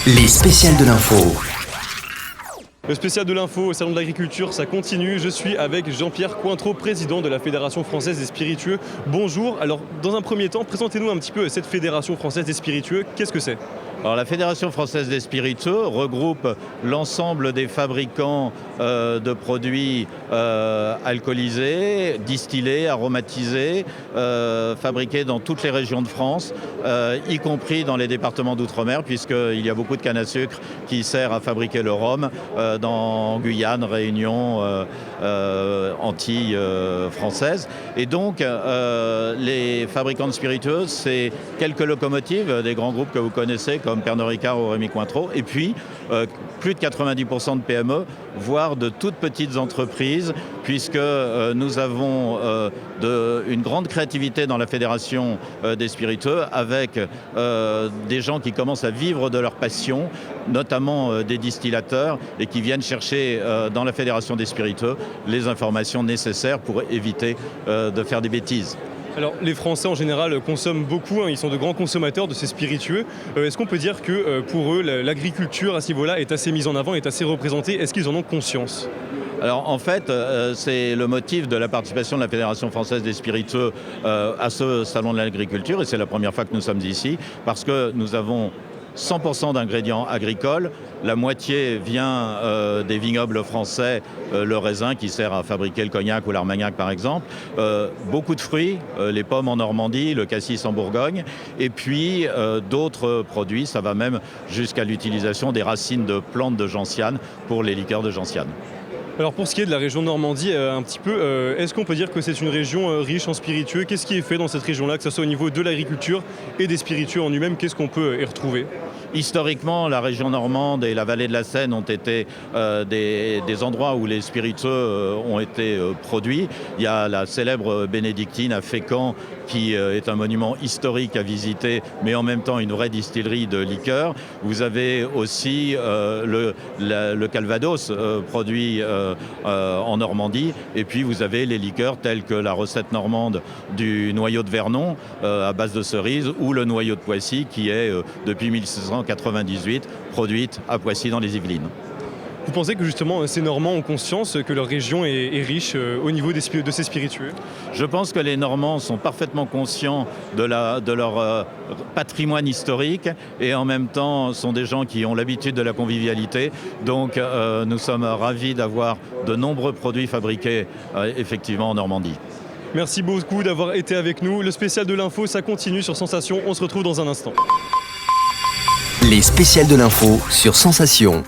Les spéciales de l'info. Le spécial de l'info au Salon de l'Agriculture, ça continue. Je suis avec Jean-Pierre Cointreau, président de la Fédération Française des Spiritueux. Bonjour. Alors, dans un premier temps, présentez-nous un petit peu cette Fédération Française des Spiritueux. Qu'est-ce que c'est ? Alors, la Fédération Française des Spiritueux regroupe l'ensemble des fabricants de produits alcoolisés, distillés, aromatisés, fabriqués dans toutes les régions de France, y compris dans les départements d'outre-mer, puisqu'il y a beaucoup de canne à sucre qui sert à fabriquer le rhum dans Guyane, Réunion, Antilles françaises. Et donc, les fabricants de spiritueux, c'est quelques locomotives des grands groupes que vous connaissez, comme Pernod Ricard ou Rémy Cointreau, et puis plus de 90% de PME, voire de toutes petites entreprises, puisque nous avons une grande créativité dans la Fédération des Spiritueux, avec des gens qui commencent à vivre de leur passion, notamment des distillateurs, et qui viennent chercher dans la Fédération des Spiritueux les informations nécessaires pour éviter de faire des bêtises. Alors, les Français en général consomment beaucoup, ils sont de grands consommateurs de ces spiritueux. Est-ce qu'on peut dire que pour eux, l'agriculture à ce niveau-là est assez mise en avant, est assez représentée ? Est-ce qu'ils en ont conscience ? Alors en fait, c'est le motif de la participation de la Fédération Française des Spiritueux à ce Salon de l'Agriculture, et c'est la première fois que nous sommes ici, parce que nous avons 100% d'ingrédients agricoles, la moitié vient des vignobles français, le raisin qui sert à fabriquer le cognac ou l'armagnac par exemple, beaucoup de fruits, les pommes en Normandie, le cassis en Bourgogne, et puis d'autres produits, ça va même jusqu'à l'utilisation des racines de plantes de gentiane pour les liqueurs de gentiane. Alors pour ce qui est de la région Normandie, un petit peu, est-ce qu'on peut dire que c'est une région riche en spiritueux ? Qu'est-ce qui est fait dans cette région-là, que ce soit au niveau de l'agriculture et des spiritueux en eux-mêmes ? Qu'est-ce qu'on peut y retrouver ? Historiquement, la région normande et la vallée de la Seine ont été des endroits où les spiritueux ont été produits. Il y a la célèbre bénédictine à Fécamp qui est un monument historique à visiter, mais en même temps une vraie distillerie de liqueurs. Vous avez aussi le Calvados produit en Normandie, et puis vous avez les liqueurs telles que la recette normande du noyau de Vernon à base de cerises, ou le noyau de Poissy qui est depuis 1698 produite à Poissy dans les Yvelines. Vous pensez que justement ces Normands ont conscience que leur région est riche au niveau de ces spiritueux ? Je pense que les Normands sont parfaitement conscients de leur patrimoine historique, et en même temps sont des gens qui ont l'habitude de la convivialité. Donc nous sommes ravis d'avoir de nombreux produits fabriqués effectivement en Normandie. Merci beaucoup d'avoir été avec nous. Le spécial de l'info, ça continue sur Sensation. On se retrouve dans un instant. Les spéciales de l'info sur Sensation.